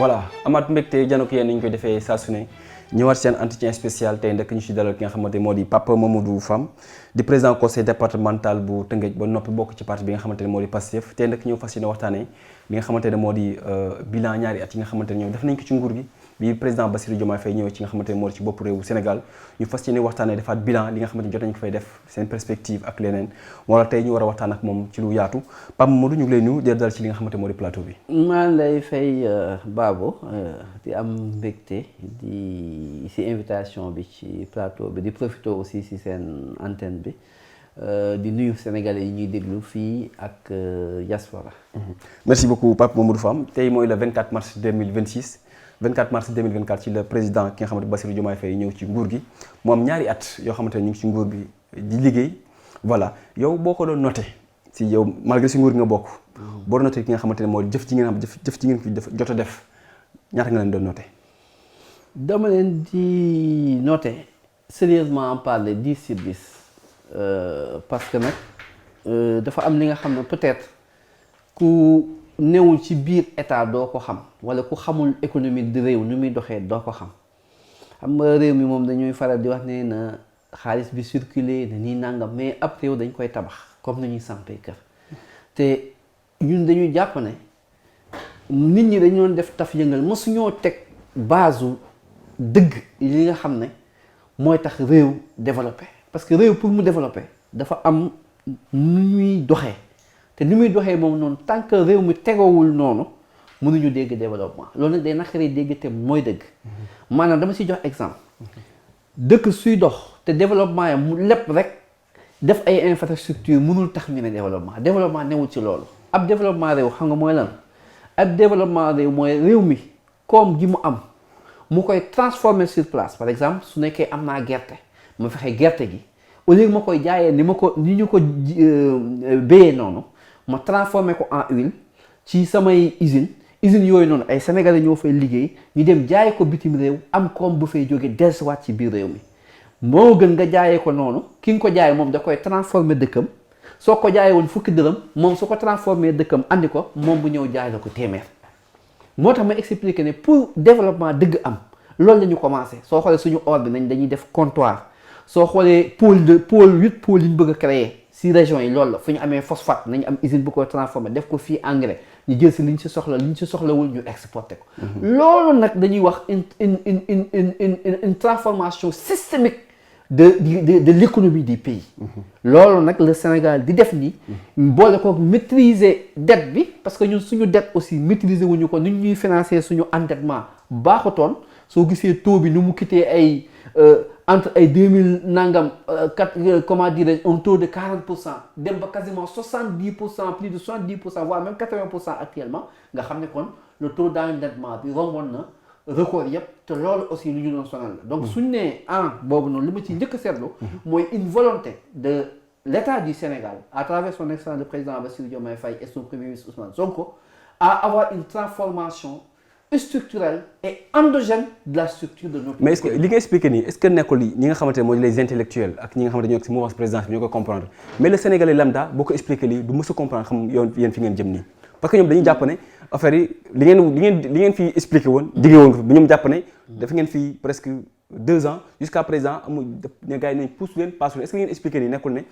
voilà amaat mbégte jano ko yéen ni ñu koy defee saa su ne ñëwaat seen entretien spécial tey ndek ñu si dalal ki nga xamante moo di Pape Mamadou Fam di président conseil départemental bu Tëngéej ba noppi bokk ci parti bi nga xamante ne moo di Pastef tey ndek ñëw fas yéene waxtaanee li nga xamante ne moo di bilan ñaari at yi nga xamante ne ñoom def nañ ko ci nguur gi bi président Bassirou Diomaye Faye ñëwee ci nga xamante ne moo di ci bopp réewu Sénégal ñu fas yéene waxtaanee defaat bilan li nga xamante ne jot nañ ko fay def seen perspective ak leneen wala tey ñu war a waxtaan ak moom ci lu yaatu Pape Mamadou ñu ngi lay nuyu di dal ci li nga xamante ne moo di plateau bi. maa lay fay Babo di am mbégte di si invitation bi ci plateau bi di profité aussi si seen antenne bi di nuyu Sénégalais yi ñuy déglu fii ak diaspora. Merci beaucoup Pape Mamadou Fam tey mooy le 24 mars 2026 24 mars 2024 ci le président ki nga xamante Bassirou Diomaye Faye ñëw ci nguur gi mu am ñaari at yoo xamante ne ñu ngi ci nguur gi di liggéey voilà yow boo ko doon noté si yow malgré si nguur gi nga bokk. boo doon noté ki nga xamante ne moo jëf ci ngeen xam jëf ci ngeen fi jot a def ñaata nga leen doon noté. dama leen di noté sérieusement en parler 10 sur 10 parce que nag dafa am li nga xam ne peut-être ku newul ci biir état doo ko xam wala ku xamul économie di réew nu muy doxee doo ko xam nga réew mi moom dañuy faral di wax ne na xaalis bi circuler na nii nangam mais ab réew dañ koy tabax comme nañuy sampee kër te ñun dañuy jàpp ne nit ñi dañu doon def taf yëngal mësuñoo teg base dëgg li nga xam ne mooy tax réew développé parce que réew pour mu développé dafa am nu ñuy doxee te ni muy doxee moom noonu tant que réew mi tegoowul noonu mënuñu dégg développement loolu nag day naqaree dégg te mooy dëgg maanaam dama si jox exemple dëkk suy dox te développement ya mu lépp rek def ay infrastructure mënul tax ñu ne développement newul ci loolu ab développement réew xam nga mooy lan ab développement réew mooy réew mi koom gi mu am mu koy transformer sur place par exemple su nekkee am naa gerte ma fexe gerte gi au lieu ma koy jaayee ni ñu ko béyee noonu ma transformer ko en huile ci samay usines yooyu noonu ay sénégalais ñoo fay liggéey ñu dem jaay ko bitim réew am koom bu fay jóge dellusiwaat ci biir réew mi moo gën nga jaayee ko noonu ki nga ko jaay moom da koy transformer dëkkam soo ko jaayee woon fukki dërëm moom su ko transformer dëkkam andi ko moom bu ñëw jaay la ko téeméer moo tax ma expliquer ne pour développement dëgg am loolu la ñu commencé soo xoolee suñu or bi dañuy def comptoir soo xoolee pôle 8 pôle yi ñu bëgg a créer si région yi loolu la fu ñu amee phosphate nañu am usine bu ko transformé def ko fii engrais ñu jël si li ñu si soxla li ñu si soxlawul ñu exporté ko. loolu nag dañuy wax une transformation systémique de l'économie du pays. loolu nag le Sénégal di def nii. boole ko maîtriser dette bi parce que ñun suñu dette aussi maîtriser wuñu ko ni ñuy financer suñu endettement baaxutoon soo gisee taux bi nu mu quitté ay. Entre ay 2000 nangam comment dirais-je un taux de 40% dem ba quasiment 70% plus de 70% voire même 80% actuellement nga xam ne kon le taux d'endettement bi romboon na record yëpp te loolu aussi lu ñu doon sonal la donc suñu nee boobu noonu li ma ci njëkk a seetlu mooy une volonté de l'État du Sénégal à travers son excellence le président Bassirou Diomaye Faye et son premier ministre Ousmane Sonko à avoir une transformation structurelle et endogène de la structure de notre. mais est-ce que li nga expliqué nii est-ce que nekkul ñi nga xamante ne mooy les intellectuels ak ñi nga xamante ne ñoo nekk si mouvance présidence bi ñoo ko comprendre mais le Sénégalais lambda boo ko expliqué lii du mës a comprendre xam yéen fi ngeen jëm nii parce que ñoom dañuy jàpp ne affaire yi li ngeen fi expliqué woon diggee woon ko fi ba ñoom jàpp ne daf ngeen fi presque 2 ans jusqu'à présent amul ne gars yi nañ pousse leen passe leen est-ce que ngeen expliqué nii nekkul ne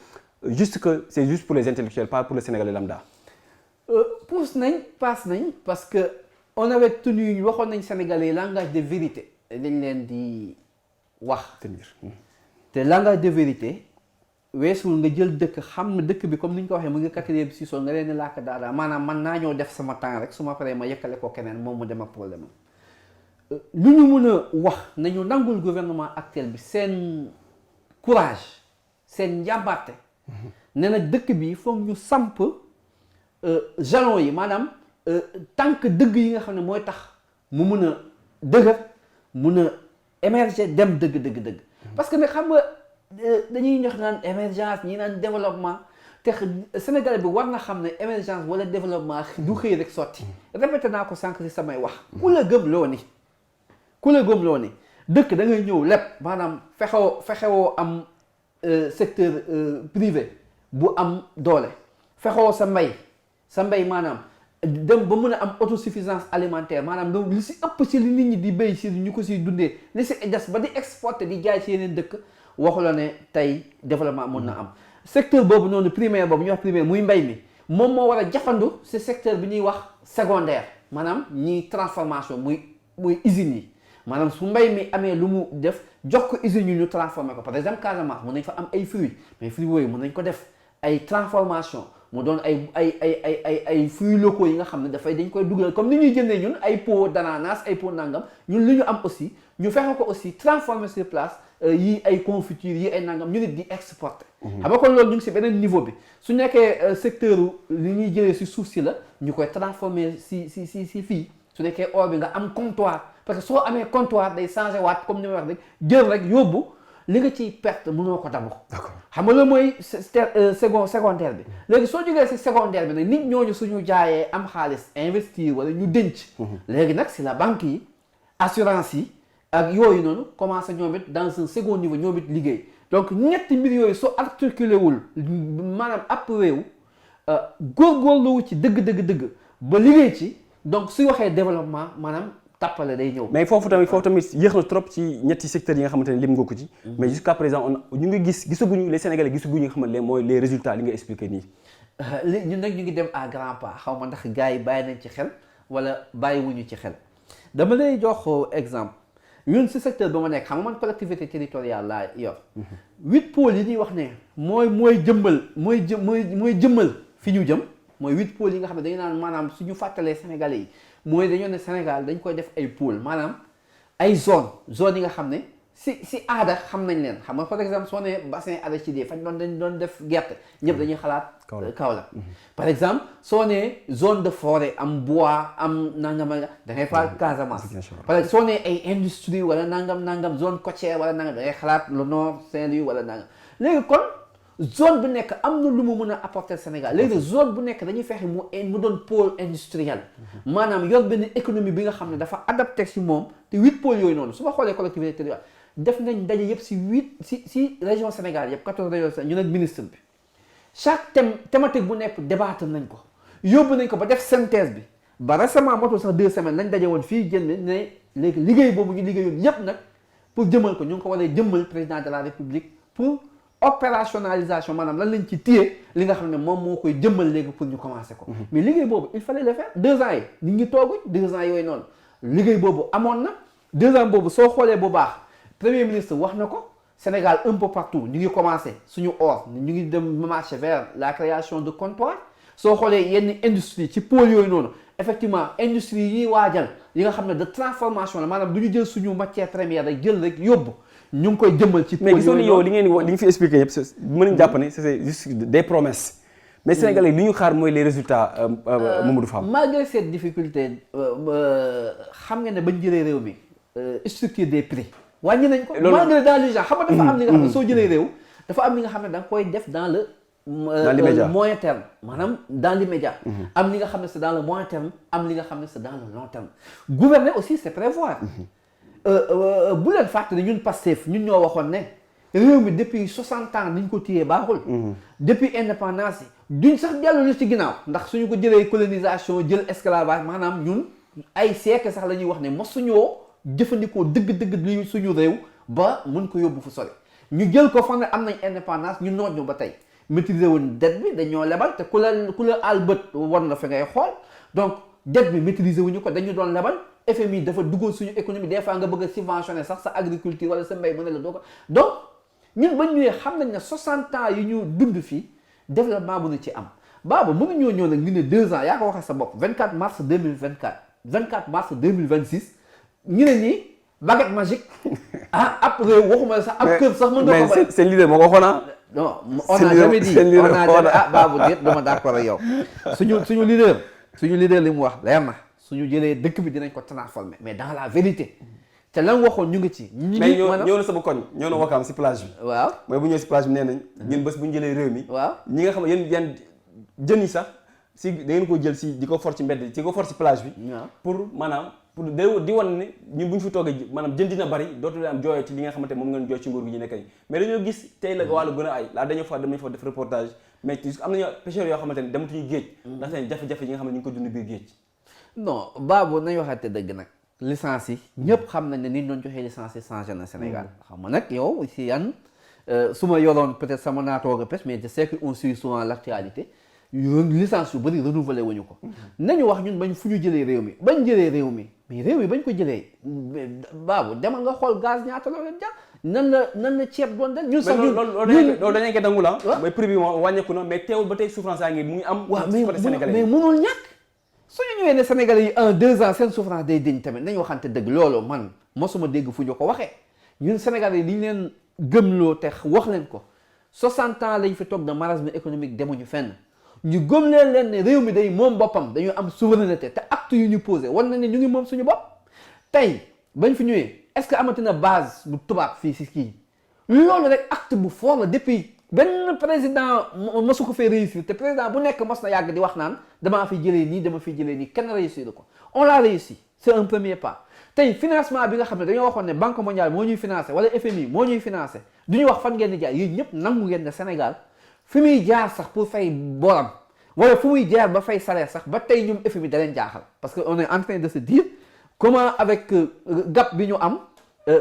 juste que c'est juste pour les intellectuels pas pour le Sénégalais lambda. pousse nañ passe nañ parce que on avait tenu waxoon nañ Sénégalais langage de vérité dañ leen di wax te langage de vérité weesul nga jël dëkk xam ne dëkk bi comme ni ñu ko waxee mu ngi 4e si nga leen di làkk daal maanaam man naa ñëw def sama temps rek su ma paree ma yëkkale ko keneen moom mu dem ak problème lu ñu mën a wax nañu nangul gouvernement actuel bi seen courage seen njàmbaarte ne na dëkk bi foog ñu samp jalon yi maanaam tànk dëgg yi nga xam ne mooy tax mu mun a dëgër mun a émerger dem dëgg parce que nag xam nga dañuy ñox naan émergence ñi naan développement te Sénégalais bi war na xam ne émergence wala développement du xëy rek sotti répété naa ko sànq si samay wax ku la gëm loo ni dëkk da ngay ñëw lépp maanaam fexewoo am secteur privé bu am doole fexewoo sa mbay maanaam dem ba mën a am autosuffisance alimentaire maanaam donc li si ëpp si li nit ñi di béy si ñu ko siy dundee li si des ba di exporter di jaay si yeneen dëkk waxu la ne tey développement mën na am secteur boobu noonu primaire boobu ñuy wax primaire muy mbay mi moom moo war a jafandu si secteur bi ñuy wax secondaire maanaam ñiy transformation muy usines yi maanaam su mbay mi amee lu mu def jox ko usines yi ñu transformé ko par exemple Casamance mën nañ fa am ay fruits mais fruits yooyu mën nañ ko def ay transformation mu doon ay fruits locaux yi nga xam ne dafay dañ koy dugal comme ni ñuy jëndee ñun ay pot d'ananas ay pot nangam ñun li ñu am aussi ñu fexe ko aussi transformer sur place yi ay confiture yi ay nangam ñu nit di exporter. xam nga kon loolu ñu ngi si beneen niveau bi su nekkee secteur li ñuy jëlee si suuf si la ñu koy transformer si fii su nekkee or bi nga am comptoir parce que soo amee comptoir day changé waat comme ni ma wax rek jël rek yóbbu li nga ciy perte mënoo ko dabu. D'accord xam nga loolu mooy secondaire bi. léegi soo jógee si secondaire bi nag nit ñooñu suñu jaayee am xaalis investir wala ñu denc. léegi nag si la banque yi assurance yi ak yooyu noonu commencé ñoom it dans un second niveau ñoom it liggéey donc ñetti mbir yooyu soo articulé wul maanaam ab réew góorgóorlu ci dëgg ba liggéey ci donc su waxee développement maanaam. tàppale day ñëw mais foofu tamit yéex na trop ci ñetti secteurs yi nga xamante ne lim nga ko ci. mais jusqu'à présent ñu ngi gisaguñu les Sénégalais gisaguñu nga xamante ne mooy les résultats li nga expliqué nii. ñun nag ñu ngi dem à grands pas xaw ma ndax gars yi bàyyi nañ ci xel wala bàyyiwuñu ci xel dama lay jox exemple ñun si secteur ba ma nekk xam nga man collectivité territoriale laa yor. 8 pôles yi ñuy wax ne mooy jëmmal fi ñu jëm mooy 8 pôles yi nga xam ne dañu naan maanaam suñu fàttalee Sénégalais yi. mooy dañoo ne Sénégal dañ koy def ay pôle maanaam ay zone yi nga xam ne si aada xam nañ leen xam nga par exemple soo ne bassin arachidier fañ dañ doon def gerte ñëpp dañuy xalaat Kaolack par exemple soo ne zone de forêt am bois am nangam da ngay faal Casamance par exemple soo ne ay industrie wala nangam zone côtière wala nangam da ngay xalaat le nord Saint-Louis wala nangam léegi kon zone bu nekk am na lu mu mën a apporter Sénégal léegi zone bu nekk dañuy fexe mu doon pôle industriel maanaam yor benn économie bi nga xam ne dafa adapté si moom te 8 pôles yooyu noonu su ma xoolee collectivité territoriale def nañ daje yëpp si région Sénégal yëpp 14 régions ñu nag ministre bi chaque thématique bu nekk débattre nañ ko yóbbu nañ ko ba def synthèse bi ba récemment motul sax 2 semaines lañ daje woon fii génn ne léegi liggéey boobu ñu liggéeyoon yëpp nag pour jëmal ko ñu ngi ko war a jëmmal président de la République pour opérationnalisation maanaam lan lañ ci téye li nga xam ne moom moo koy jëmmal léegi pour ñu commencer ko mais liggéey boobu il fallait le faire 2 ans yi nit ñi tooguñ 2 ans yooyu noonu liggéey boobu amoon na 2 ans boobu soo xoolee bu baax premier ministre wax na ko Sénégal un peu partout ñu ngi commencer suñu ñu ngi dem marcher vers la création de comptoir soo xoolee yenn industrie ci pôle yooyu noonu effectivement industrie yi ñuy waajal yi nga xam ne de transformation la maanaam du ñu jël suñu matière première rek jël rek yóbbu ñu ngi koy jëmmal ci mais gisoon yow li nga fi expliqué yëpp mën nañu jàpp ne c'est juste des promesses mais Sénégalais li ñu xaar mooy les résultats Mamadou Fam malgré cette difficulté xam nga ne bañ jëlee réew mi structure des prix wàññi nañ ko malgré dans l'urgence xam nga dafa am li nga xam ne soo jëlee réew dafa am li nga xam ne da nga koy def dans le moyen terme maanaam dans l'immédiat am li nga xam ne c'est dans le moyen terme am li nga xam ne c'est dans le long terme gouverner aussi c'est prévoir bu leen fàtte ne ñun Pastef ñun ñoo waxoon ne réew mi depuis 60 ans ni ñu ko téyee baaxul depuis indépendance yi duñ sax dellu ci ginnaaw ndax suñu ko jëlee colonisation jël esclavage maanaam ñun ay siècle sax la ñuy wax ne mosuñoo jëfandikoo dëgg li suñu réew ba mën ko yóbbu fu sori ñu jël ko fan ne am nañ indépendance ñu noot ñu ba tey maîtriser wuñ dette bi dañoo lebal te ku la àll bët war na fi ngay xool donc dette bi maîtriser wuñu ko dañu doon lebal FMI dafa duggoon suñu économie des fois nga bëgg a subventionner sax sa agriculture wala sa mbay mu ne la doo ko donc ñun ba ñëwee xam nañ ne 60 ans yi ñu dund fii développement bu na ci am baaba mënuñoo ñëw nag ñu ne 2 ans yaa ko waxee sa bopp 24 mars 2024 24 mars 2026 ñu ne nii baguette magique ab réew waxuma la sax ab kër sax mën nga ko mais seen leader moo ko waxoon non on n'a jamais dit on n'a jamais baabu déet dama d'accord ak yow suñu leader li mu wax leer na suñu jëlee dëkk bi dinañ ko transformer mais dans la vérité te lan waxoon ñu ngi ci. mais ñëw na sama koñ ñëw na Wakaam si plage bi. waaw mooy bu ñëwee si plage bi nee nañ. ñun bés bu ñu jëlee réew mi. waaw ñi nga xam ne yéen jën yi sax si da ngeen ko jël si di ko for ci mbedd di ko for si plage bi. pour maanaam pour di wan ne ñun bu ñu fi toogee maanaam jën dina bari dootul am jooyati li nga xamante moom ngeen jooy ci nguur gi ñu nekk mais dañoo gis tey la wàllu gën a ay la dañoo fa dem nañ fa def reportage mais am nañu pêcheurs yoo xamante ne dematuñu géej ndax seen jafe-jafe yi nga xam ne ñu ngi ko dund biir géej. non Babou nañu waxante dëgg nag licence yi ñëpp xam nañ ne ni ñu doon joxee licence yi changé na Sénégal xam nga nag yow si yan su ma yoroon peut-être sama naatoo pêche mais je sais que on suit souvent l'actualité licence yu bëri renouvelé wuñu ko nañu wax ñun bañ fu ñu jëlee réew mi bañ jëlee réew mi mais réew mi bañ ko jëlee Babou demal nga xool gaz ñaata la leen jar nan la ceeb doon del ñun sax loolu dañu koy dangu la mooy prix bi moom wàññeeku na mais teewul ba tey souffrance yaa ngi mu ngi am ci côté sénégalais mais mënul ñàkk suñu ñëwee ne sénégalais yi en 2 ans seen souffrance day diñ tamit nañu waxante dëgg loolu man mosuma dégg fu ñu ko waxee ñun sénégalais yi li ñu leen gëmloo te wax leen ko 60 ans lañ fi toog de marasme économique demuñu fenn ñu gëm leen ne réew mi day moom boppam dañu am souveraineté te acte yu ñu posé war na ne ñu ngi moom suñu bopp tey bañ fi ñëwee est-ce que amati na base bu tubaab fii si kii loolu rek acte bu fort la depuis benn président mosu ko fee réussir te président bu nekk mos na yàgg di wax naan damaa fi jëlee nii dama fi jëlee nii kenn réussir ko on l'a réussi c'est un premier pas tey financement bi nga xam ne dañoo waxoon ne banque mondiale moo ñuy financé wala FMI moo ñuy financé du ñu wax fan ngeen di jaar yéen ñëpp nangu ngeen ne Sénégal fi muy jaar sax pour fay boram wala fu muy jaar ba fay salaire sax ba tey ñoom FMI da leen jaaxal parce que on est en train de se dire comment avec gap bi ñu am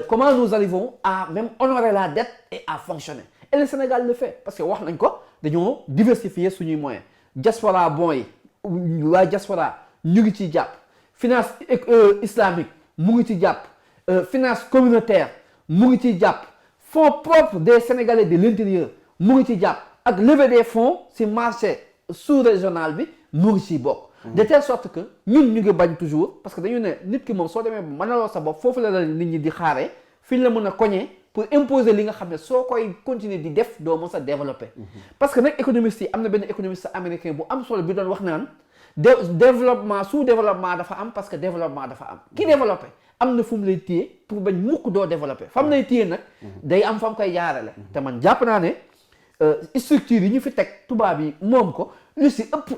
comment nous arrivons à même honorer la dette et à fonctionner et le Sénégal le fait parce que wax nañ ko dañoo diversifier suñuy moyens diaspora bon yi waa diaspora ñu ngi ciy jàpp finance islamique mu ngi ci jàpp finance communautaire mu ngi ciy jàpp fonds propres des Sénégalais de l'intérieur mu ngi ci jàpp ak levée des fonds ci marché sous-régional bi mu ngi ciy bokk de telle sorte que ñun ñu ngi bañ toujours parce que dañu ne nit ki moom soo demee ba mënaloo sa bopp foofu la nit ñi di xaaree fi la mën a koñee pour imposer li nga xam ne soo koy continuer di def doo mën sa développer parce que nag économiste yi am na benn économiste américain bu am solo bi doon wax naan développement sous-développement dafa am parce que développement dafa am ki développé am na fu mu lay téye pour bañ mukk doo développé fam lay téye nag day am fa mu koy jaarale te man jàpp naa ne structure yi ñu fi teg tubaab yi moom ko lu si ëpp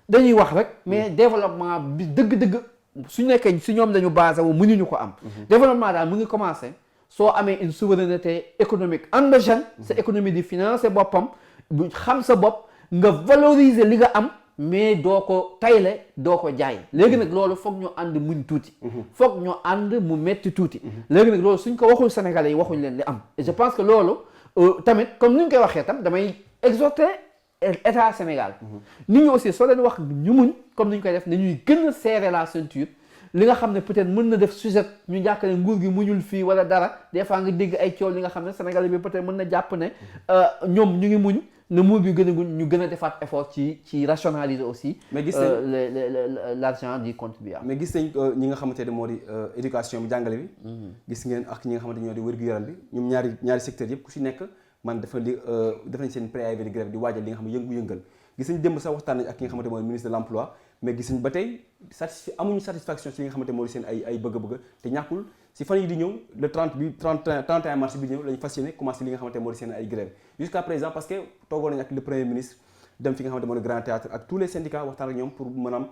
dañuy wax rek mais développement bi dëgg-dëgg su nekkee si ñoom dañu basé wu mënuñu ko am développement daal mu ngi commencé soo amee une souveraineté économique endogène sa économie di financer boppam bu xam sa bopp nga valoriser li nga am mais doo ko tayle doo ko jaay léegi nag loolu foog ñu ànd muñ tuuti foog ñu ànd mu metti tuuti léegi nag loolu suñ ko waxul sénégalais yi waxuñ leen li am et je pense que loolu tamit comme ni ñu koy waxee tam damay exhorter état Sénégal nit ñi aussi soo leen wax ñu muñ comme ni ñu koy def nañuy gën a serrer la ceinture li nga xam ne peut-être mën na def sujet ñu jàpp ne nguur gi muñul fii wala dara des fois nga dégg ay coow li nga xam ne Sénégal bi peut-être mën na jàpp ne ñoom ñu ngi muñ ne muur bi gën a ñu gën a defaat effort ci rationaliser aussi mais gis l'argent du contribuable mais gis nañ ñi nga xamante ne moo di éducation bi jàngale bi gis ngeen ak ñi nga xamante ñoo di wér-gu-yaram bi ñoom ñaari secteur yëpp ku si nekk man def nañ seen préavis de grève di waajal li nga xam ne yëngu-yëngal gis nañ démb sax waxtaan nañ ak ki nga xamante mooy ministre de l'emploi mais gis nañ ba tey amuñu satisfaction si li nga xamante moo di seen ay bëgg-bëgg te ñàkkul si fan yi di ñëw le 31 mars bi di ñëw lañu fas yéene commencé li nga xamante moo di seen ay grève jusqu'à présent parce que toogoon nañ ak le premier ministre dem fi nga xamante moo di grand théâtre ak tous les syndicats waxtaan ak ñoom pour maanaam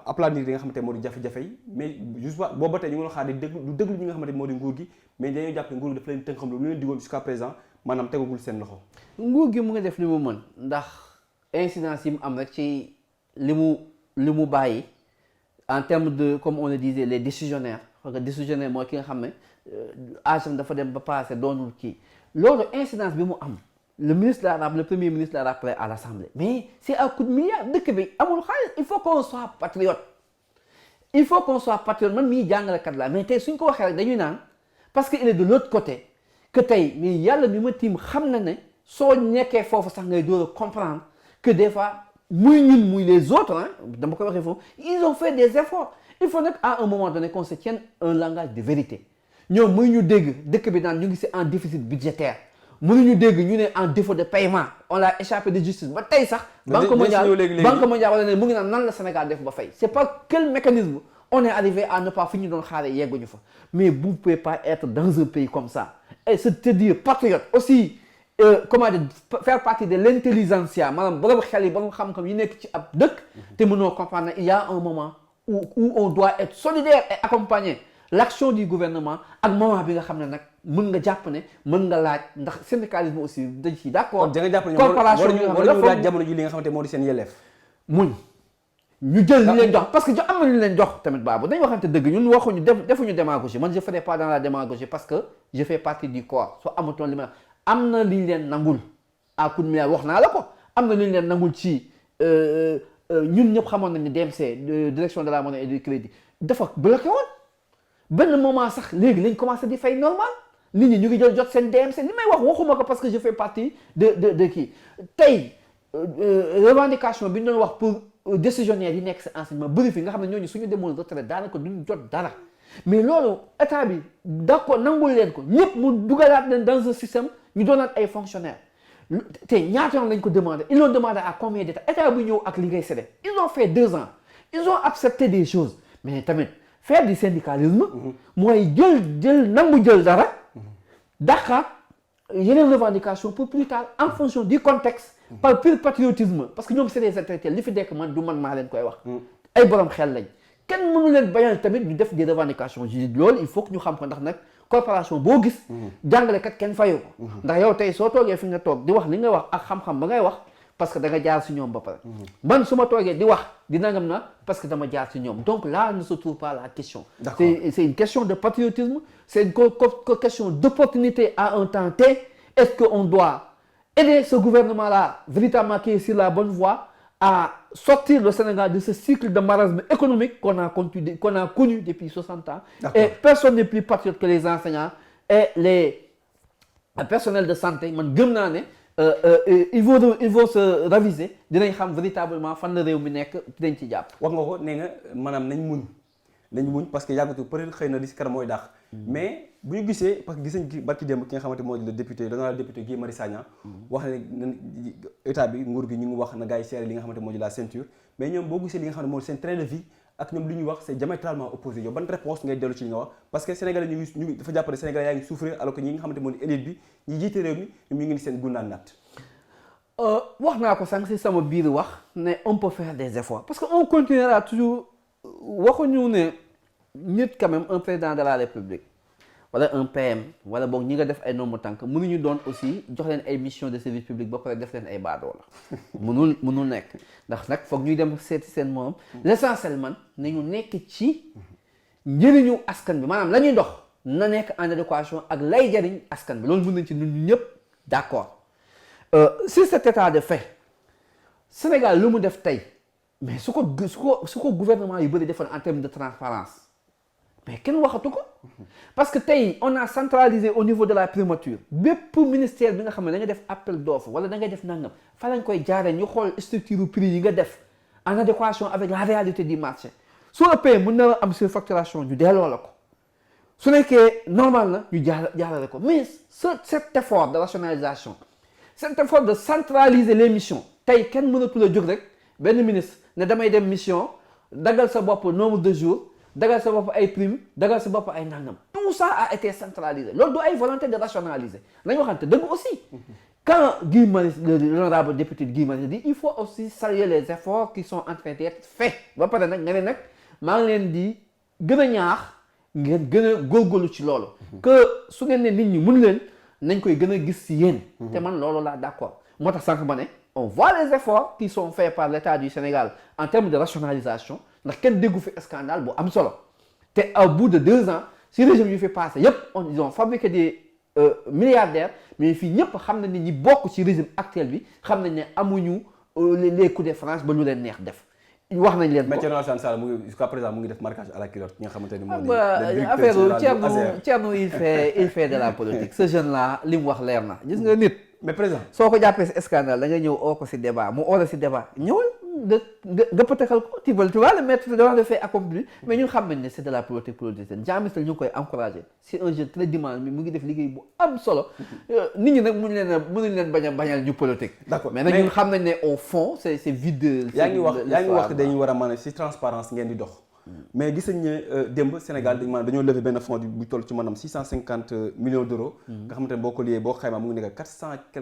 aplanir li nga xamante moo di jafe-jafe yi mais juste boobu ba tey ñu ngi doon xaar di déglu ñi nga xamante moo di nguur gi mais dañoo jàpp ne nguur gi dafa leen tënk xam lu leen digoon jusqu'à présent maanaam tegagul seen loxo nguur gi mu ngi def li mu mën ndax incidence yi mu am rek ci li mu bàyyi en termes de comme on le disait les décisionnaires parce que décisionnaire mooy ki nga xam ne âge am dafa dem ba passé doonul kii loolu incidence bi mu am le premier ministre l'a rappelé à l'Assemblée mais c'est à coup de milliards dëkk bi amul xaalis il faut qu'on soit patriote man mii jàngalekat la mais tey suñ ko waxee rek dañuy naan parce que il est de l'autre côté que tey mais yàlla mi ma tiim xam na ne soo nekkee foofu sax ngay door a comprendre que des fois muy ñun muy les autres dama koy waxee foofu ils ont fait des efforts il faut nag à un moment donné qu'on se tienne un langage de vérité ñoom muy ñu dégg dëkk bi naan ñu ngi ci en déficit budgétaire mënuñu dégg ñu ne en défaut de paiement on l'a échappé de justice ba tey sax banque mondiale wala ne mu ngi naan nan la Sénégal def ba fay c'est pas quel mécanisme on est arrivé à ne pas fi ñu doon xaaree yegguñu fa mais vous pouvez pas être dans un pays comme ça et se dire patriote aussi comment dire faire partie de l'intelligentsia maanaam borom xel yi borom xam-xam yi nekk ci ab dëkk te mënoo comprendre il y a un moment où on doit être solidaire et accompagner l'action du gouvernement ak moment bi nga xam ne nag mën nga jàpp ne mën nga laaj ndax syndicalisme aussi dañ ci d'accord. kon da nga jàpp ne corporation bi nga xam ne laaj jamono ji li nga xamante moo di seen yelleef. muñ ñu jël li leen jox parce que am na lu leen jox tamit baabu dañ waxante dëgg ñun waxuñu defuñu démagogie man je ferai pas dans la démagogie parce que je fais partie du corps soo amatoon li ma am na li ñu leen nangul à coup de milliard wax naa la ko am na li ñu leen nangul ci ñun ñëpp xamoon nañ ne DMC direction de la monnaie et du crédit dafa bloqué woon benn moment sax léegi lañ commencé di fay normal nit ñi ñu ngi jot seen DMC li may wax waxuma ko parce que je fais partie de kii tey revendication bi ñu doon wax pour décisionnaire yi nekk si enseignement bëri fi nga xam ne ñooñu suñu demoon retraite daanaka duñu jot dara mais loolu état bi d'accord nangul leen ko ñëpp mu dugalaat leen dans un système ñu doonaat ay fonctionnaires te ñaata yoon lañ ko demandé ils l'ont demandé à combien d'état état bu ñëw ak li ngay séddee ils ont fait 2 ans ils ont accepté des choses mais tamit faire du syndicalisme mooy jël nangu jël dara dàqa yeneen revendication pour plus tard en fonction du contexte par pur patriotisme parce que ñoom c'est des intellectuels li fi dekk man du man maa leen koy wax ay borom xel lañ kenn mënu leen bañal tamit ñu def des revendications ji loolu il faut que ñu xam ko ndax nag corporation boo gis jàngalekat kenn fayu ko ndax yow tey soo toogee fi nga toog di wax li nga wax ak xam-xam ba ngay wax parce que da nga jaar si ñoom ba pare man su ma toogee di wax di nangam na parce que dama jaar si ñoom donc là ne se trouve pas la question c'est une question de patriotisme c'est une question d'opportunité à un temps T est-ce qu'on doit aider ce gouvernement-là véritablement qui est sur la bonne voie à sortir le Sénégal de ce cycle de marasme économique qu'on a connu depuis 60 ans. Et personne n'est plus patriote que les enseignants et les personnels de santé. Man gëm naa ne il faut se raviser dinañ xam véritablement fan la réew mi nekk dinañ ci jàpp. wax nga ko nee nga maanaam nañ muñ parce que yàggatu peut-être xëy na li si kanam mooy dàq. mais bu ñu gisee parce que gis nañ barki démb ki nga xamante moo di le député l'honorable député Guy Marius Sagna wax ne état bi nguur gi ñu ngi wax na gars yi seere li nga xamante moo di la ceinture mais ñoom boo gisee li nga xam ne moo di seen train de vie ak ñoom li ñuy wax c'est diamétralement opposé yow ban réponse ngay dellu ci li nga wax parce que Sénégalais ñu ngi dafa jàpp ne Sénégalais yaa ngi souffrir alors que ñi nga xamante moo di élite bi ñi jiite réew mi ñoom ñu ngi ni seen gundaan naat wax naa ko sànq si sama biir wax ne on peut faire des efforts parce que on continuera toujours waxuñu ne nit quand même un président de la République wala un PM wala boog ñi nga def ay nombre tànk mënuñu doon aussi jox leen ay mission de service public ba pare def leen ay baadoo la mënul nekk ndax nag foog ñuy dem seeti seen moom l'essentiel man nañu nekk ci njëriñu askan bi maanaam la ñuy dox na nekk en adéquation ak lay jariñ askan bi loolu mën nañ ci ñun ñëpp d'accord sur cet état de fait Sénégal lu mu def tey mais su ko gouvernement yu bëri defoon en termes de transparence mais kenn waxatu ko parce que tey on a centralisé au niveau de la primature bépp ministère bi nga xam ne da nga def appel d'offre wala da ngay def nangam fa lañ koy jaaree ñu xool structure prix yi nga def en adéquation avec la réalité du marché su ëppee mën na am surfacturation ñu delloo la ko su nekkee normal na ñu jaarale ko mais cet effort de rationalisation cet effort de centraliser les missions tey kenn mënatul a jóg rek benn ministre ne damay dem mission dagal sa bopp nombre de jours dagal sa bopp ay prime dagal sa bopp ay nangam tout ça a été centralisé loolu du ay volonté de rationaliser nañu waxante dëgg aussi quand Guy Marius l'honorable député Guy Marius dit il faut aussi saluer les efforts qui sont en train d'être faits ba pare nag nga ne nag maa ngi leen di gën a ñaax ngeen gën a góorgóorlu ci loolu que su ngeen ne nit ñi mun leen nañ koy gën a gis si yéen te man loolu laa d'accord moo tax sànq ma ne on voit les efforts qui sont faits par l'État du Sénégal en termes de rationalisation ndax kenn déggu fi scandale bu am solo te au bout de 2 ans si régime yu fi passé yépp ils ont fabriqué des milliardaires mais fii ñëpp xam nañ ne ñi bokk ci régime actuel bi xam nañ ne amuñu les coups de France ba lu leen neex def wax nañ leen ko. mais Thierno Alassane Sall mu ngi jusqu'à présent mu ngi def marquage à la culotte nga xamante ni moo di. affaire Thierno il fait de la politique ce jeune là li mu wax leer na gis nga nit. mais président soo ko jàppee si scandale da nga ñëw oo ko si débat mu oo la si débat ñëwal nga pëtakal ko tu vois le mettre devant le fait accompli mais ñun xam nañ ne c'est de la politique politicienne Jean Michel ñu ngi koy encourager c'est un jeune très dynamique mu ngi def liggéey bu am solo nit ñi nag mënuñ leen bañal ñu politique. D'accord mais nag ñun xam nañ ne au fond c'est vide. yaa ngi wax dañuy war a mën a si transparence ngeen di dox. mais gis nañ ne démb Sénégal dañoo lever benn fonds bu toll ci maanaam 650 millions d'euros. nga xamante ne boo ko lié boo xaymaa mu ngi nekk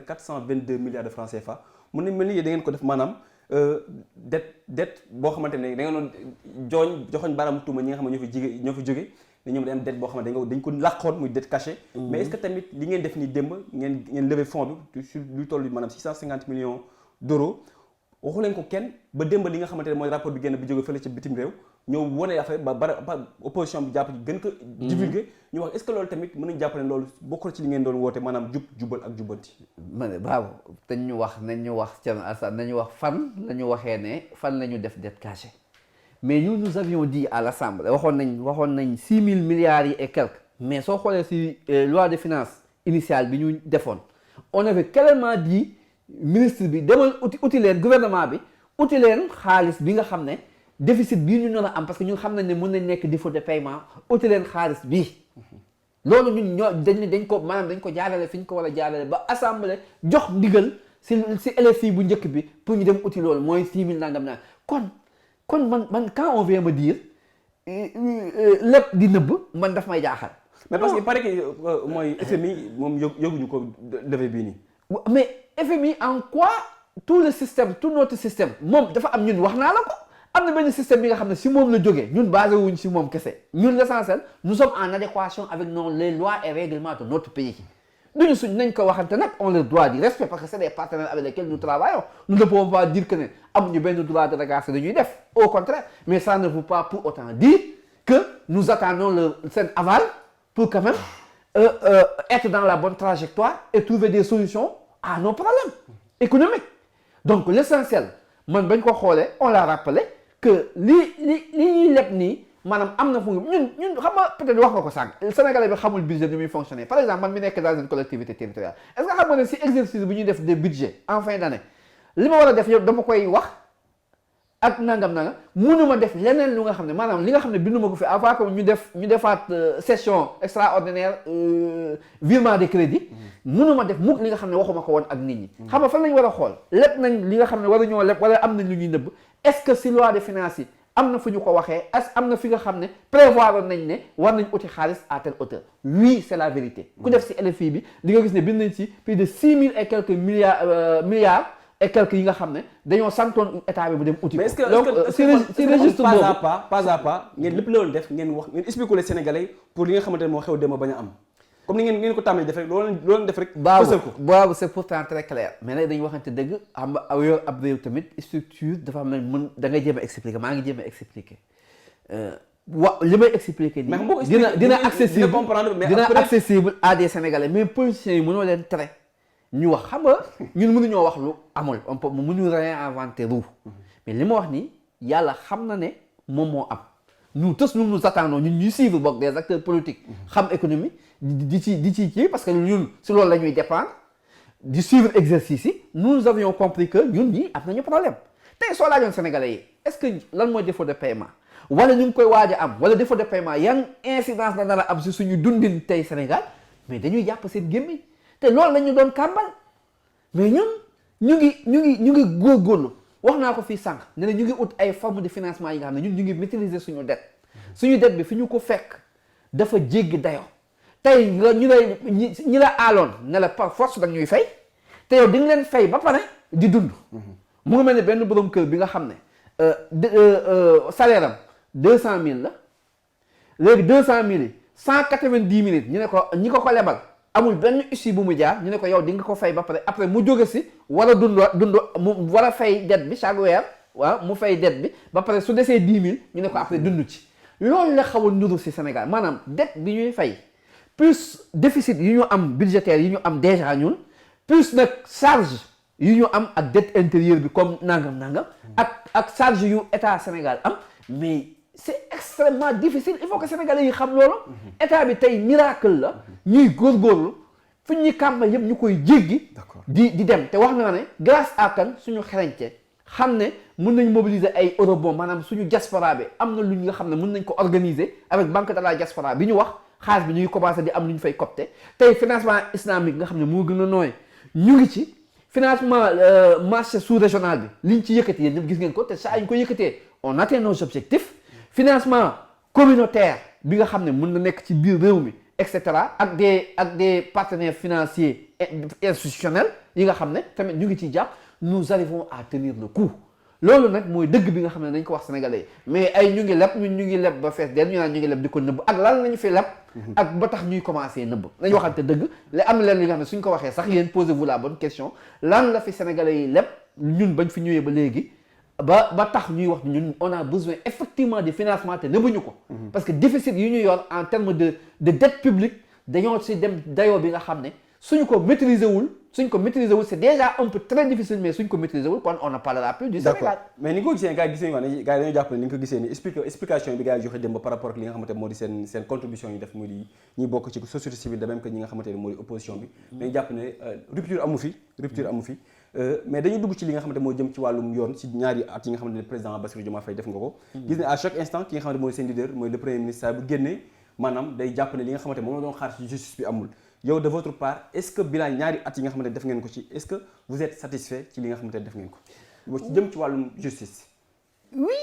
422 milliards de francs CFA mun nañ mel ni da ngeen ko def maanaam dette boo xamante ne da ngeen doon joxoñ baaraam tuuma ñi nga xam ne ñoo fi jóge ne ñoom dañ am dette boo xam ne dañ ko làqoon muy dette cachée. mais est-ce que tamit li ngeen def nii démb ngeen lever fonds bi sur lu toll maanaam 650 millions d'euros waxu leen ko kenn ba démb li nga xamante ne mooy rapport bi génn bi jóge fële ca bitim réew ñëw wane affaire ba opposition bi jàpp ci gën ko divulguer ñu wax est-ce que loolu tamit mën nañu jàpp ne loolu bokk na ci li ngeen doon woote maanaam jubal ak jubbanti. ma ne bravo dañ ñu wax nañ ñu wax Thierno Alassane nañu wax fan la ñu waxee ne fan la ñu def dette cachée mais nous avions dit à l'Assemblée waxoon nañ 6 000 milliards yi et quelques mais soo xoolee si loi de finances initiale bi ñu defoon on avait clairement dit ministre bi demal uti leen gouvernement bi uti leen xaalis bi nga xam ne déficit bii ñu a am parce que ñun xam nañ ne mën nañ nekk défaut de paiement uti leen xaalis bii loolu ñun dañ ko jaarale fi ñu ko war a jaarale ba assemblée jox ndigal si LFI bu njëkk bi pour ñu dem uti loolu mooy 6 000 nangam naa kon man quand on vient me dire lépp di nëbb man daf may jaaxal. mais parce que pare que mooy FMI moom yëguñu ko levée bii nii. mais FMI en quoi tout notre système moom dafa am ñun wax naa la ko am na benn système bi nga xam ne si moom la jógee ñun basé wuñ si moom kese ñun l'essentiel nous sommes en adéquation avec les lois et règlements de notre pays duñu suñ nañ ko waxante nag on leur doit du respect parce que c'est des partenaires avec lesquels nous travaillons nous ne pouvons pas dire que ne amuñu benn droit de regard dañuy def au contraire mais ça ne veut pas pour autant dire que nous attendons seen aval pour quand même être dans la bonne trajectoire et trouver des solutions à nos problèmes économiques donc l'essentiel man bañ ko xoolee on l'a rappelé que li ñuy leb nii maanaam am na fu ñun xam nga peut-être wax nga ko sànq Sénégalais bi xamul budget ni muy fonctionner par exemple man mi nekk dans une collectivité territoriale est-ce que xam nga ne si exercice bu ñuy def des budgets en fin d'année li ma war a def yëpp dama koy wax ak nangam mënuma def leneen lu nga xam ne maanaam li nga xam ne binduma ko fi avant que ñu defaat session extraordinaire virement des crédits mënuma def mukk li nga xam ne waxuma ko woon ak nit ñi xam nga fan lañ war a xool lépp nañ li nga xam ne war a ñoo lépp wala am nañ lu ñuy nëbb est-ce que si loi de finances yi am na fu ñu ko waxee am na fi nga xam ne prévoir nañ ne war nañ uti xaalis à telle hauteur oui c'est la vérité ku def si LFI bi di nga gis ne bind nañ si plus de 6 000 et quelques milliards et quelques yi nga xam ne dañoo santoon état bi bu dem uti ko. mais est-ce que si registre boobu pas à pas ngeen lépp loolu def ngeen expliquer les Sénégalais pour li nga xamante ne moo xew dema bañ a am comme ni ngeen ko tàmbalee def rek loolu def rek. fësal ko baabu c'est pourtant très clair. mais nag dañu waxante dëgg xam nga yow ab réew tamit structure dafa am mën da ngay jéem a expliquer maa ngi jéem a expliquer li may expliquer nii. dina accessible à des Sénégalais mais politiciens yi mënoo leen tere. ñu wax xam nga ñun mënuñoo wax lu amul on peut mënu réinventer roue mais li ma wax nii yàlla xam na ne moom moo am nous tous nous attendons ñun ñuy suivre bokk des acteurs politiques xam économie di ci kii parce que ñun si loolu la ñuy dépendre di suivre exercice yi nous avions compris que ñun ñii am nañu problème tey soo laajoon Sénégalais yi est-ce que lan mooy défaut de paiement wala ñu ngi koy waaj a am wala défaut de paiement yan incidence na nar a am si suñu dundin tey Sénégal mais dañuy jàpp seen gémmiñ te loolu la ñu doon kàmbal mais ñun ñu ngi góorgóorlu wax naa ko fii sànq ne ñu ngi ut ay forme de financement yi nga xam ne ñun ñu ngi maîtriser suñu dette bi fi ñu ko fekk dafa jéggi dayoo tey nga ñi la aaloon ne la par force da ñuy fay te yow di nga leen fay ba pare di dund mu ngi mel ne benn borom kër bi nga xam ne salaire am 200 000 la léegi 200 000 yi 190 000 ñu ne ko ñi ko lebal amul benn issue bu mu jaar ñu ne ko yow di nga ko fay ba pare après mu jóge si war a dund mu war a fay dette bi chaque weer waaw mu fay dette bi ba pare su desee 10 000 ñu ne ko après dund ci loolu la xaw a nuru si Sénégal maanaam dette bi ñuy fay plus déficit yi ñu am budgétaire yi ñu am déjà ñun plus nag charge yi ñu am ak dette intérieure bi comme nangam ak charge yu état Sénégal am mais c'est extrêmement difficile il faut que Sénégalais yi xam loolu état bi tey miracle la ñuy góorgóorlu fu ñuy kàmbal yëpp ñu koy jéggi di dem te wax naa ne grâce à kan suñu xarañte xam ne mën nañ mobiliser ay eurobond maanaam suñu diaspora bi am na lu ñu nga xam ne mën nañ ko organiser avec banque de la diaspora bi ñu wax xaalis bi ñuy commencer di am lu ñu fay copte tey financement islamique nga xam ne moo gën a nooy ñu ngi ci financement marché sous-régional bi liñ ci yëkkati yéen ñëpp gis ngeen ko te saa ñu ko yëkkatee on atteint nos objectifs financement communautaire bi nga xam ne mën na nekk ci biir réew mi et cetera ak des partenaires financiers institutionnels yi nga xam ne tamit ñu ngi ciy jàpp nous arrivons à tenir le coup loolu nag mooy dëgg bi nga xam ne dañ ko wax sénégalais mais ay ñu ngi leb ñun ñu ngi leb ba fees del ñu naan ñu ngi leb di ko nëbb ak lan lañu fi leb ak ba tax ñuy commencé nëbb nañu waxante dëgg li am leen li nga xam ne suñ ko waxee sax yéen posez-vous la bonne question lan la fi sénégalais yi leb ñun bañ fi ñëwee ba léegi ba tax ñuy wax ñun on a besoin effectivement de financement te nëbbuñu ko parce que déficit yi ñu yor en termes de dette publique dañoo si dem dayoo bi nga xam ne suñ ko maîtriser wul c'est déjà un peu très difficile mais suñ ko maîtriser wul kon on ne parlera plus du Sénégal. mais ni nga ko gisee gars yi gisee nga ne gars yi dañoo jàpp ne ni nga ko gisee ni explication bi gars yi joxe démb par rapport ak li nga xamante ne moo di seen contribution yi def muy di ñi bokk ci société civile de même que ñi nga xamante ne moo di opposition bi dañu jàpp ne rupture amu fi mais dañuy dugg ci li nga xamante moo jëm ci wàllum yoon ci ñaari at yi nga xamante ne président Bassirou Diomaye Faye def nga ko gis ne à chaque instant ki nga xamante mooy seen leader mooy le premier ministre bu génnee maanaam day jàpp ne li nga xamante moom la doon xaar ci justice bi amul yow de votre part est-ce que bilan ñaari at yi nga xamante ne def ngeen ko ci est-ce que vous êtes satisfait ci li nga xamante ne def ngeen ko ci jëm ci wàllum justice. oui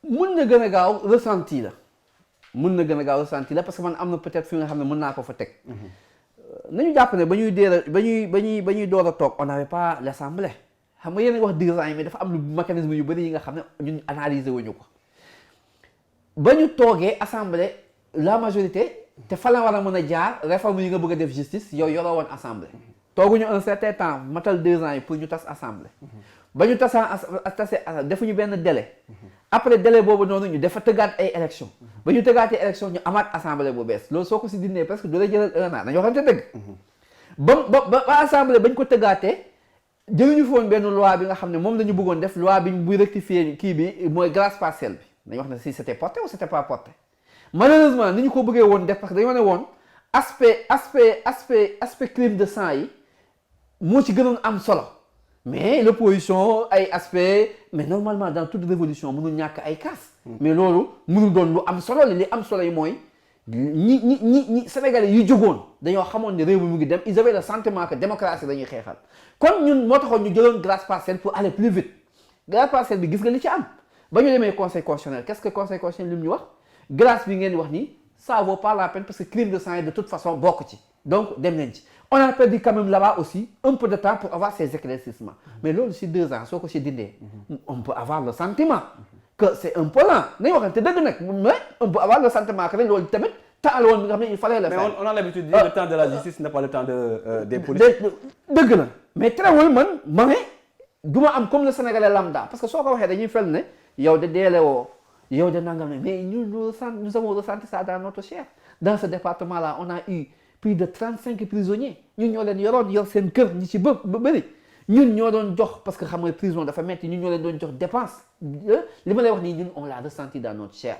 mun na gën a gaaw ressenti la parce que man am na peut-être fi nga xam ne mën naa ko fa teg. nañu jàpp ne ba ñuy door a toog on n'avait pas l'assemblée xam nga yéen a wax 10 ans yi mais dafa am lu mécanisme yu bëri yi nga xam ne ñun analyser wuñu ko ba ñu toogee assemblée la majorité. te fa la war a mën a jaar réforme yi nga bëgg a def justice yow yoroo woon assemblée tooguñu un certain temps matal 2 ans yi pour ñu tas assemblée ba ñu tase defuñu benn délai après délai boobu noonu ñu dafa tëggaat ay élection ba ñu tëggaatee élection ñu amaat assemblée bu bees loolu soo ko si dindee parce que du la jëlal 1 an dañoo waxante dëgg ba assemblée bañ ko tëggaatee jëluñu foon benn loi bi nga xam ne moom la ñu bëggoon def loi bi buy rectifier kii bi mooy grâce partielle bi dañu wax ne si c'était porté ou c'était pas porté malheureusement ni ñu ko bëggee woon def parce que dañoo ne woon aspect crime de sang yi moo ci gënoon am solo mais l'opposition ay aspect mais normalement dans toute révolution mënul ñàkk ay casse mais loolu mënul doon lu am solo li am solo yi mooy ñi Sénégalais yi jógoon dañoo xamoon ne réew mi mu ngi dem ils avaient le sentiment que démocratie dañuy xeexal kon ñun moo taxoon ñu jëloon grâce partielle pour aller plus vite grâce partielle bi gis nga li ci am ba ñu demee conseil constitutionnel qu'est-ce que conseil constitutionnel li mu ñu wax grâce bi ngeen wax ni ça vaut pas la peine parce que crime de sang yi de toute façon bokk ci donc dem leen ci on a perdu quand même là-bas aussi un peu de temps pour avoir ces éclaircissements mais loolu si 2 ans soo ko si dindee on peut avoir le sentiment que c'est un peu lent nañu waxante dëgg nag mais on peut avoir le sentiment que loolu tamit temps la woon bi nga xam ne il fallait le faire. mais on a l'habitude de dire le temps de la justice n'est pas le temps des policiers. dëgg la mais terewul ma ne du ma am comme le Sénégalais lambda parce que soo ko waxee dañuy fel ne yow de deelewoo yow de nangam ne mais nous avons ressenti ça dans notre chair dans ce département là on a eu plus de 35 prisonniers ñun ñoo leen yoroon yor seen kër ñi ci bëri ñun ñoo doon jox parce que xam nga prison dafa metti ñun ñoo leen doon jox dépense li ma lay wax nii ñun on l'a ressenti dans notre chair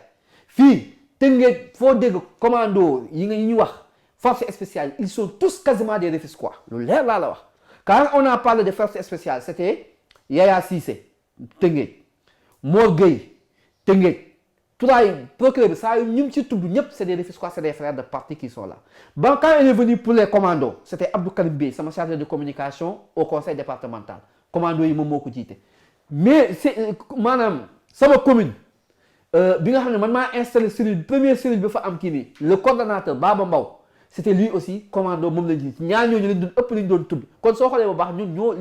fii Tëngéej foo dégg commando yi ñu wax forces spéciales ils sont tous quasiment des Rufisquois lu leer laa la wax quand on a parlé de forces spéciales c'était Yaya Cissé Tëngéej Mor Gueye Tëngéej trois yi procureur bi saa yu ñu ci tudd ñëpp c'est des Rufisquois c'est des frères de parti qui sont là bon quand il est venu pour les commandos c'était Abdou Karim Bey sama chargé de communication au conseil départemental commando yi moom moo ko jiite mais c'est maanaam sama commune bi nga xam ne man maa installé cellule première cellule bi fa am kii nii le coordonnateur Baba Mbaw c'était lui aussi commando moom la jiite ñaar ñooñu lañ doon ëpp lañ doon tudd kon soo xoolee bu baax ñun ñoo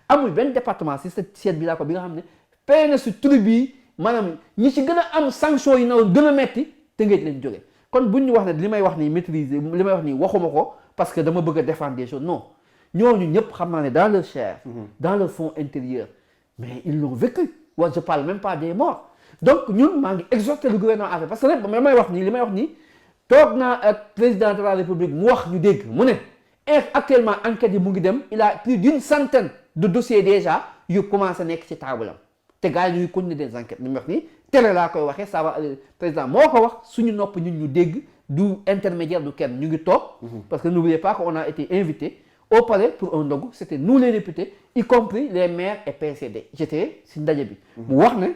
amul benn département si cette siège bi laa ko bi nga xam ne PNS tribu yi maanaam ñi ci gën a am sanction yi nawoon gën a metti Tëngéej lañ jógee kon buñ ñu wax ne li may wax nii maîtriser li may wax nii waxuma ko parce que dama bëgg a défendre des choses non ñooñu ñëpp xam naa ne dans leur chair dans leur fond intérieur mais ils l'ont vécu wa je parle même pas des morts donc ñun maa ngi exhorter le gouvernement à faire parce que rek li may wax nii toog naa ak président de la République mu wax ñu dégg mu ne actuellement enquête yi mu ngi dem il a plus d'une centaine de dossiers déjà yu commencé nekk ci taabalam te gars yi ñuy continuer des enquêtes li mu wax nii télé laa koy waxee ça va aller président moo ko wax suñu nopp ñun ñu dégg du intermédiaire du kenn ñu ngi toog parce que n'oubliez pas qu'on a été invité au palais pour un ndogu c'était nous les députés y compris les maires et PCD j'étais si ndaje bi mu wax ne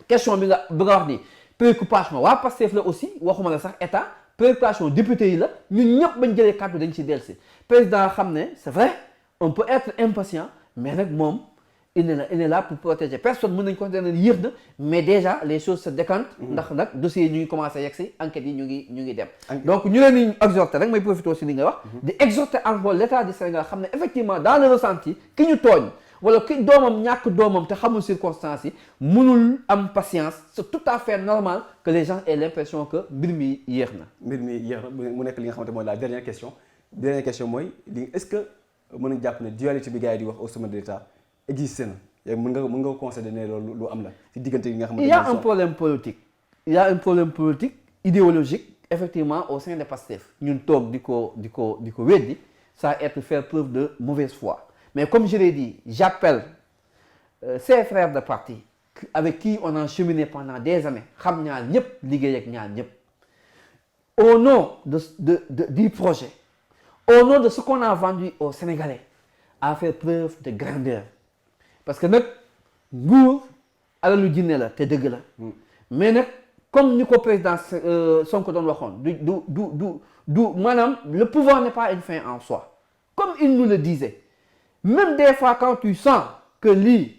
question bi nga wax nii préoccupation waa Pastef la aussi waxuma la sax état préoccupation député yi la ñun ñëpp bañ jëlee kàddu dañ ci dellusi président xam ne c'est vrai on peut être impatient mais nag moom il est là pour protéger personne mën nañ ko ne yéex na mais déjà les choses se décantent ndax nag dossiers yi ñu ngi commencé yegg si enquêtes yi ñu ngi dem donc ñu leen di exhorter rek may profiter aussi li nga wax di exhorter encore l'état du Sénégal xam ne effectivement dans le ressenti ki ñu tooñ wala ki doomam ñàkk doomam te xamul circonstances yi mënul am patience. C'est tout à fait normal que les gens aient l'impression que mbir mi yéex na. mbir mi yéex na mu nekk li nga xamante mooy la dernière question mooy li est-ce que mën nga jàpp ne dualité bi gars yi di wax au sommet de l'État existe na yow mën nga ko considérer ne loolu lu am la ci diggante yi nga xamante il y a un problème politique. Il y a un problème politique idéologique effectivement au sein de Pastef ñun toog di ko weddi ça être faire preuve de mauvaise foi mais comme je l'ai dit j'appelle ces frères de parti avec qui on a cheminé pendant des années xam ñaar ñëpp liggéey ak ñaar ñëpp au nom du projet au nom de ce qu'on a vendu aux Sénégalais à faire preuve de grandeur parce que nag nguur alalu jinne la te dëgg la mais nag comme ni ko président Sonko doon waxoon du maanaam le pouvoir n'est pas une fin en soi comme il nous le disait même des fois quand tu sens que lii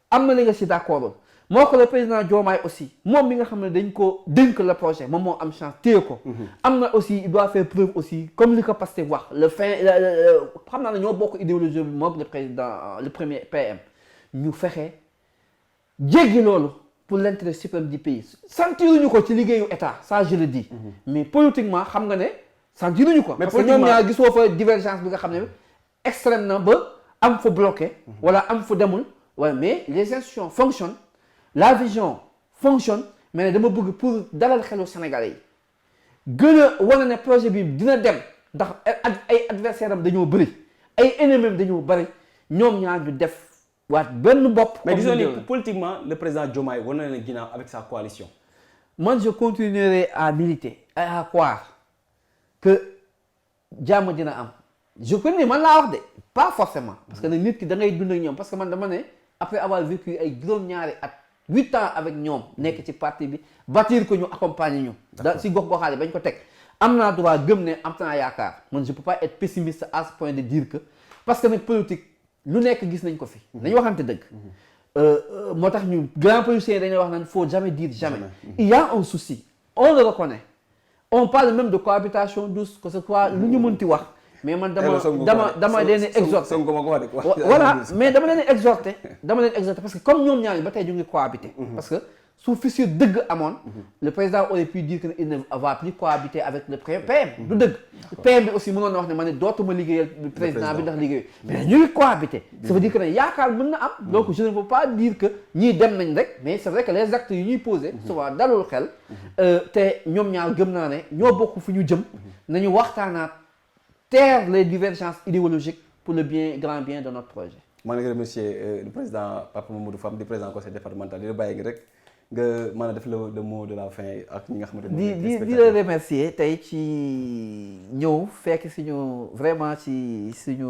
am na li nga si d'accord moo ko le président Diomaye aussi moom mi nga xam ne dañ ko dénk le projet moom moo am chance téye ko am na aussi il doit faire preuve aussi comme li ko Pastef wax xam naa ne ñoo bokk idéologie bi moom le président le premier PM ñu fexe jéggi loolu pour l'intérêt suprême du pays sentiruñu ko ci liggéeyu état ça je le dis mais politiquement xam nga ne sentiruñu ko parce que ñoom ñaar gisoo fa divergence bi nga xam ne extrême na ba am fa bloqué wala am fa demul wala mais les institutions fonctionnent la vision fonctionne mais dama bëgg pour dalal xelu Sénégalais yi gën a wane ne projet bi dina dem ndax ay adversaires am dañoo bëri ay ennemis am dañoo bëri ñoom ñaar ñu def waat benn bopp. mais disons ni politiquement le président Diomaye war na leen ginnaaw avec sa coalition. man je continuerai à militer et à croire que jàmm dina am je connais man laa wax de pas forcément parce que nag nit ki da ngay dund ak ñoom parce que man dama ne après avoir vécu ay juróom-ñaari at 8 ans avec ñoom nekk ci parti bi bâtir ko ñu accompagner ñu. da si gox-goxaale bañ ko teg am naa droit gëm ne am naa yaakaar man je peux pas être pessimiste à ce point de dire que parce que nag politique. lu nekk gis nañ ko fi. dañu waxante dëgg. moo tax ñu grands politiciens dañuy wax naan faut jamais dire jamais. Il y a un souci on le reconnaît on parle même de cohabitation douce que ce soit lu ñu mënti wax. mais man dama leen exhorté voilà mais dama leen exhorté parce que comme ñoom ñaar ba tey ñu ngi cohabiter. parce que su fissure dëgg amoon. le président aurait pu dire que il ne va plus cohabiter avec le PM. du dëgg. PM bi aussi mënoon na wax ne ma ne dootuma liggéeyal président bi ndax liggéey mais ñu ngi cohabiter. ça veut dire que ne yaakaar mën na am. donc je ne veux pas dire que ñii dem nañ rek mais c'est vrai que les actes yu ñuy poser. souvent dalul xel. te ñoom ñaar gëm naa ne ñoo bokk fu ñu jëm. nañu waxtaanaat taire les divergences idéologiques pour le grand bien de notre projet. maa ngi remercier le président Papa Mamadou Fam di président conseil départemental di la bàyyi ngi rek. nga mën a def le mot de la fin ak ñi nga xamante ne di la remercier tey ci ñëw fekk suñu vraiment ci suñu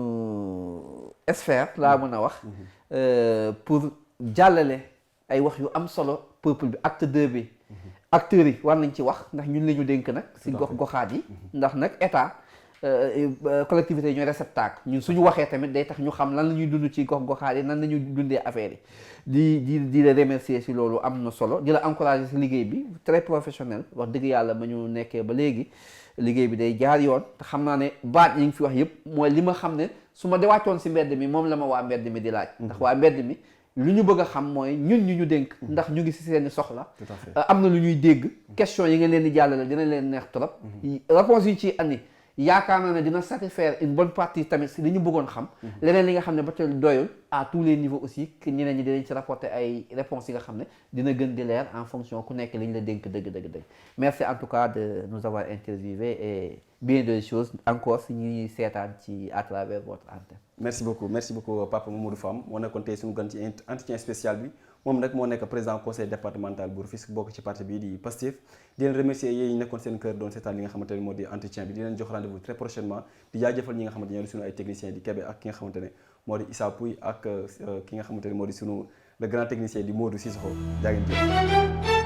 sphère laa mën a wax pour jàllale ay wax yu am solo peuple bi acte 2 bi acteurs yi war nañ ci wax ndax ñun la ñu dénk nag si gox-goxaat yi ndax nag état collectivité ñooy réceptacle ñun suñu waxee tamit day tax ñu xam lan la ñuy dund ci gox-goxaat yi nan la ñuy dundee affaire yi di la remercier si loolu am na solo di la encourager si liggéey bi très professionnel wax dëgg yàlla ba ñu nekkee ba léegi liggéey bi day jaar yoon te xam naa ne baat yi ngi fi wax yëpp mooy li ma xam ne su ma de wàccoon si mbedd mi moom la ma waa mbedd mi di laaj ndax waa mbedd mi lu ñu bëgg a xam mooy ñun ñu dénk ndax ñu ngi si seeni soxla am na lu ñuy dégg question yi nga leen di jàllale dina leen neex trop réponse yi ci andi yaakaar naa ne dina satisfaire une bonne partie tamit si li ñu bëggoon xam leneen li nga xam ne ba tey doyul à tous les niveaux aussi que ñeneen ñi dinañ ci rapporter ay réponses yi nga xam ne dina gën di leer en fonction ku nekk li ñu la dénk dëgg merci en tout cas de nous avoir interviewé et bien des choses encore si ñuy seetaan ci à travers votre antenne. merci beaucoup Papa Mamadou Fam moo nekkoon tey suñu gan ci entretien spécial bi moom nag moo nekk président conseil départemental bu Rufisque bokk ci parti bii di Pastef di leen remercier yéen ñi nekkoon seen kër doon seetaan li nga xamante ne moo di entretien bi di leen jox rendez-vous très prochainement di jaajëfal ñi nga xamante ne suñu ay techniciens di Kébé ak ki nga xamante ne moo di Issa Pouy ak ki nga xamante ne moo di suñu le grand technicien di Modou Cissokho jaa ngeen jëf